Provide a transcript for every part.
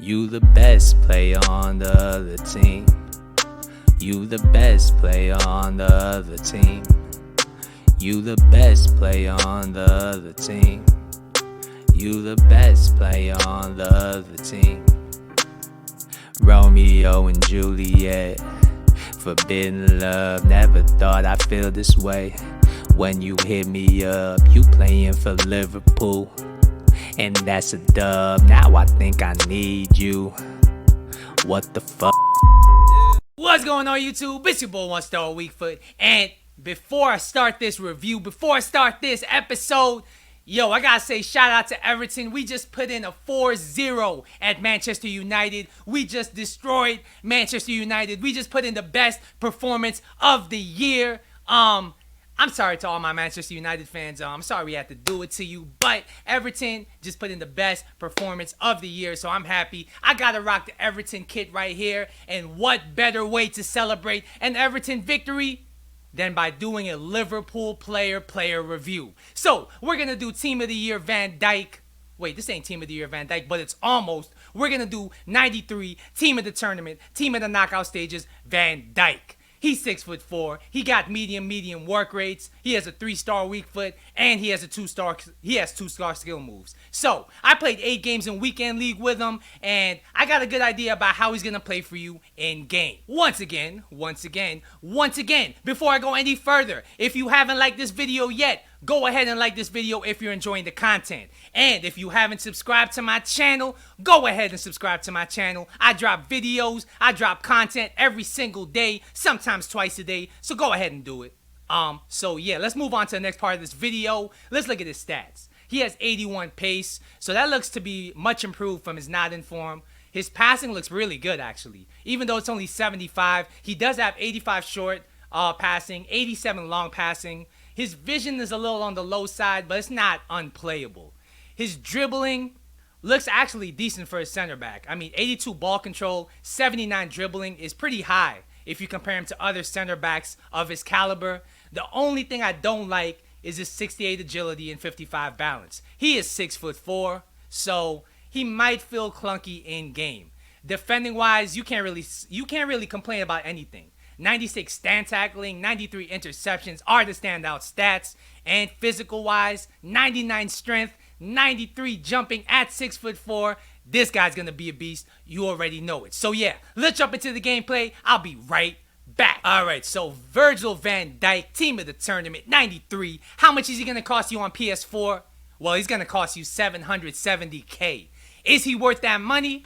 You the best player on the other team. You the best player on the other team. You the best player on the other team. You the best player on the other team. Romeo and Juliet, forbidden love. Never thought I'd feel this way. When you hit me up, you playing for Liverpool, and that's a dub. Now I think I need you. What the fuck? What's going on, YouTube? It's your boy One Star Weakfoot, and before I start this review, before I start this episode, yo, I gotta say shout out to Everton. We just put in a 4-0 at Manchester United. We just destroyed Manchester United. We just put in the best performance of the year. I'm sorry to all my Manchester United fans. I'm sorry we had to do it to you, but Everton just put in the best performance of the year, so I'm happy. I gotta rock the Everton kit right here, and what better way to celebrate an Everton victory than by doing a Liverpool player review. So we're gonna do Team of the Year Van Dijk. Wait, this ain't Team of the Year Van Dijk, but it's almost. We're gonna do 93 Team of the Tournament, Team of the Knockout Stages, Van Dijk. He's 6'4". He got medium work rates. He has a 3-star weak foot, and he has a 2-star skill moves. So I played 8 games in weekend league with him, and I got a good idea about how he's gonna play for you in game. Once again, before I go any further, if you haven't liked this video yet, go ahead and like this video if you're enjoying the content. And if you haven't subscribed to my channel, go ahead and subscribe to my channel. I drop videos, I drop content every single day, sometimes twice a day, so go ahead and do it. So yeah, let's move on to the next part of this video. Let's look at his stats. He has 81 pace, so that looks to be much improved from his not in form. His passing looks really good, actually. Even though it's only 75, he does have 85 short passing, 87 long passing. His vision is a little on the low side, but it's not unplayable. His dribbling looks actually decent for a center back. I mean, 82 ball control, 79 dribbling is pretty high if you compare him to other center backs of his caliber. The only thing I don't like is his 68 agility and 55 balance. He is 6'4", so he might feel clunky in game. Defending wise, you can't really complain about anything. 96 stand tackling, 93 interceptions are the standout stats. And physical wise, 99 strength, 93 jumping at 6'4". This guy's gonna be a beast. You already know it. So yeah, let's jump into the gameplay. I'll be right back. Alright, so Virgil van Dijk, Team of the Tournament, 93. How much is he gonna cost you on PS4? Well, he's gonna cost you $770K. Is he worth that money?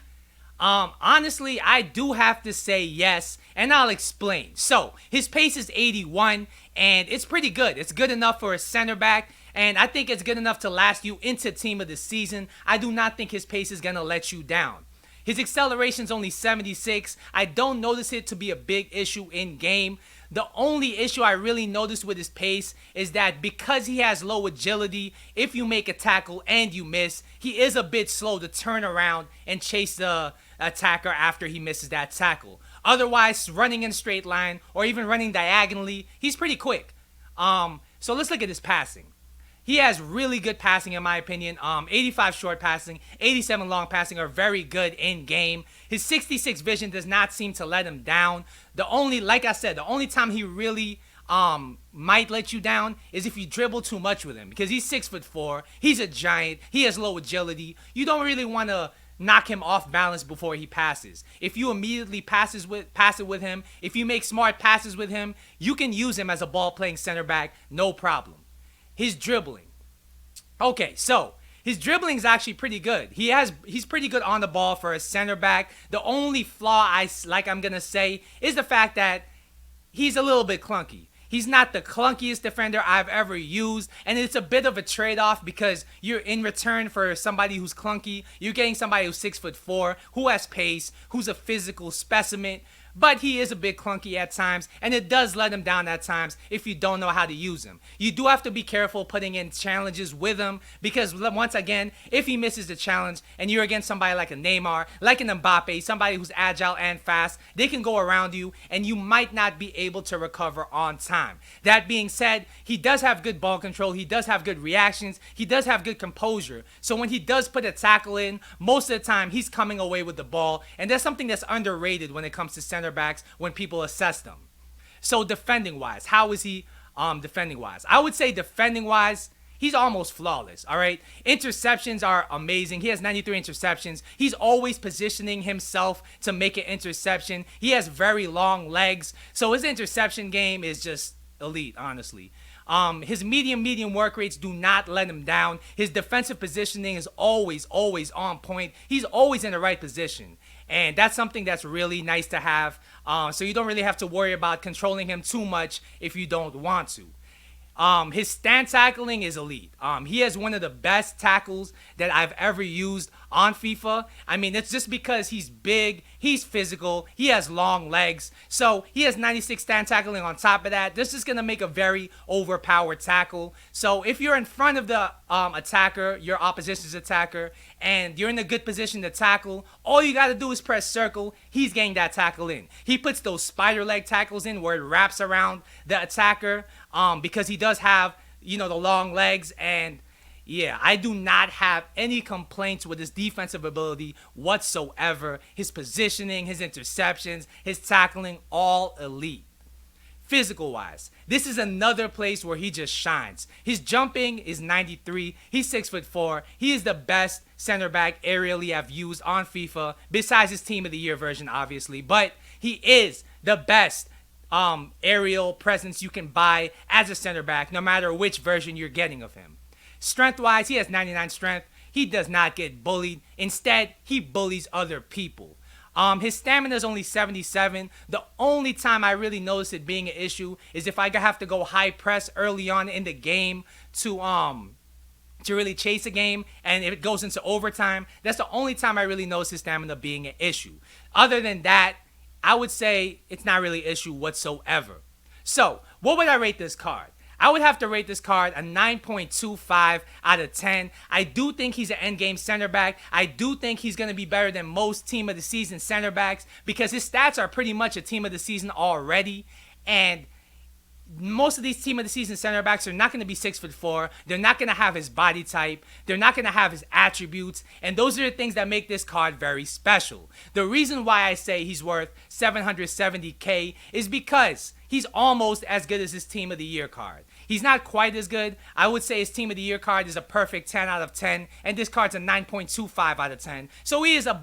Honestly, I do have to say yes, and I'll explain. So, his pace is 81, and it's pretty good. It's good enough for a center back, and I think it's good enough to last you into Team of the Season. I do not think his pace is going to let you down. His acceleration's only 76. I don't notice it to be a big issue in game. The only issue I really noticed with his pace is that because he has low agility, if you make a tackle and you miss, he is a bit slow to turn around and chase the attacker after he misses that tackle. Otherwise, running in a straight line or even running diagonally, he's pretty quick. So let's look at his passing. He has really good passing in my opinion. 85 short passing, 87 long passing are very good in game. His 66 vision does not seem to let him down. Like I said, the only time he really might let you down is if you dribble too much with him, because he's 6'4", he's a giant, he has low agility. You don't really want to knock him off balance before he passes. If you immediately pass it with him, if you make smart passes with him, you can use him as a ball playing center back, no problem. His dribbling. Okay, so his dribbling is actually pretty good. He's pretty good on the ball for a center back. The only flaw I'm gonna say is the fact that he's a little bit clunky. He's not the clunkiest defender I've ever used, and it's a bit of a trade-off because you're in return for somebody who's clunky, you're getting somebody who's 6'4", who has pace, who's a physical specimen. but he is a bit clunky at times, and it does let him down at times if you don't know how to use him. You do have to be careful putting in challenges with him, because once again, if he misses the challenge and you're against somebody like a Neymar, like an Mbappe, somebody who's agile and fast, they can go around you and you might not be able to recover on time. That being said, he does have good ball control, he does have good reactions, he does have good composure. So when he does put a tackle in, most of the time he's coming away with the ball, and that's something that's underrated when it comes to center backs when people assess them. So defending wise, how is he defending wise? I would say defending wise, he's almost flawless, all right? Interceptions are amazing. He has 93 interceptions. He's always positioning himself to make an interception. He has very long legs, so his interception game is just elite, honestly. His medium work rates do not let him down. His defensive positioning is always on point. He's always in the right position. And that's something that's really nice to have. So you don't really have to worry about controlling him too much if you don't want to. His stand tackling is elite. He has one of the best tackles that I've ever used on FIFA. I mean, it's just because he's big, he's physical, he has long legs. So he has 96 stand tackling on top of that. This is going to make a very overpowered tackle. So if you're in front of the attacker, your opposition's attacker, and you're in a good position to tackle, all you got to do is press circle. He's getting that tackle in. He puts those spider leg tackles in where it wraps around the attacker because he does have, the long legs. And yeah, I do not have any complaints with his defensive ability whatsoever. His positioning, his interceptions, his tackling, all elite. Physical wise, this is another place where he just shines. His jumping is 93. He's 6'4". He is the best center back aerially I've used on FIFA, besides his Team of the Year version, obviously. But he is the best aerial presence you can buy as a center back, no matter which version you're getting of him. Strength-wise, he has 99 strength. He does not get bullied. Instead, he bullies other people. His stamina is only 77. The only time I really notice it being an issue is if I have to go high press early on in the game to really chase a game, and if it goes into overtime, that's the only time I really notice his stamina being an issue. Other than that, I would say it's not really an issue whatsoever. So, what would I rate this card? I would have to rate this card a 9.25 out of 10. I do think he's an endgame center back. I do think he's going to be better than most team of the season center backs because his stats are pretty much a team of the season already. And most of these team of the season center backs are not going to be 6'4". They're not going to have his body type. They're not going to have his attributes. And those are the things that make this card very special. The reason why I say he's worth 770K is because he's almost as good as his Team of the Year card. He's not quite as good. I would say his Team of the Year card is a perfect 10 out of 10. And this card's a 9.25 out of 10. So he's a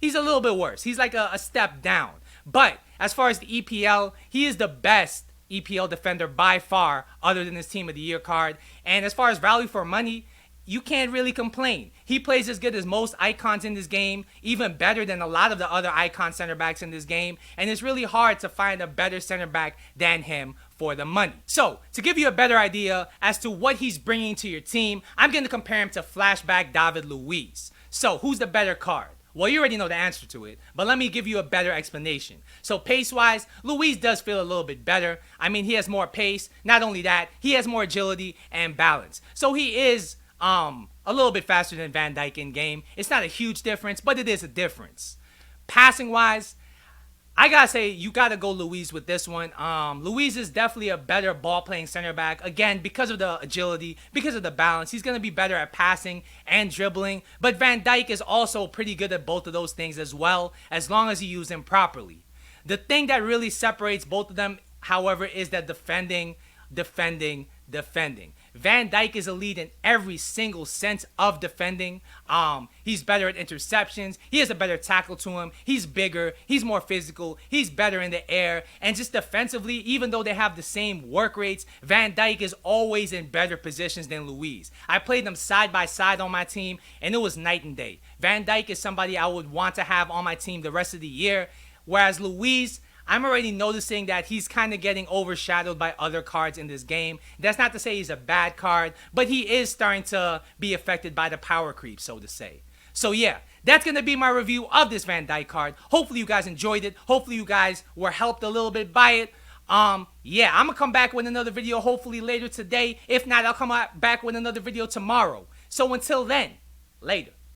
little bit worse. He's like a step down. But as far as the EPL, he is the best EPL defender by far, other than his Team of the Year card. And as far as value for money, you can't really complain. He plays as good as most icons in this game, even better than a lot of the other icon center backs in this game. And it's really hard to find a better center back than him for the money. So, to give you a better idea as to what he's bringing to your team, I'm going to compare him to Flashback David Luiz. So, who's the better card? Well, you already know the answer to it, but let me give you a better explanation. So pace-wise, Luiz does feel a little bit better. I mean, he has more pace. Not only that, he has more agility and balance. So he is a little bit faster than Van Dijk in game. It's not a huge difference, but it is a difference. Passing-wise, I gotta say, you gotta go Luiz with this one. Luiz is definitely a better ball-playing center back. Again, because of the agility, because of the balance, he's gonna be better at passing and dribbling. But Van Dijk is also pretty good at both of those things as well, as long as you use him properly. The thing that really separates both of them, however, is that defending. Van Dijk is elite in every single sense of defending. He's better at interceptions. He has a better tackle to him. He's bigger. He's more physical. He's better in the air. And just defensively, even though they have the same work rates, Van Dijk is always in better positions than Luiz. I played them side by side on my team, and it was night and day. Van Dijk is somebody I would want to have on my team the rest of the year, whereas Luiz, I'm already noticing that he's kind of getting overshadowed by other cards in this game. That's not to say he's a bad card, but he is starting to be affected by the power creep, so to say. So yeah, that's going to be my review of this Van Dijk card. Hopefully you guys enjoyed it. Hopefully you guys were helped a little bit by it. Yeah, I'm going to come back with another video hopefully later today. If not, I'll come back with another video tomorrow. So until then, later.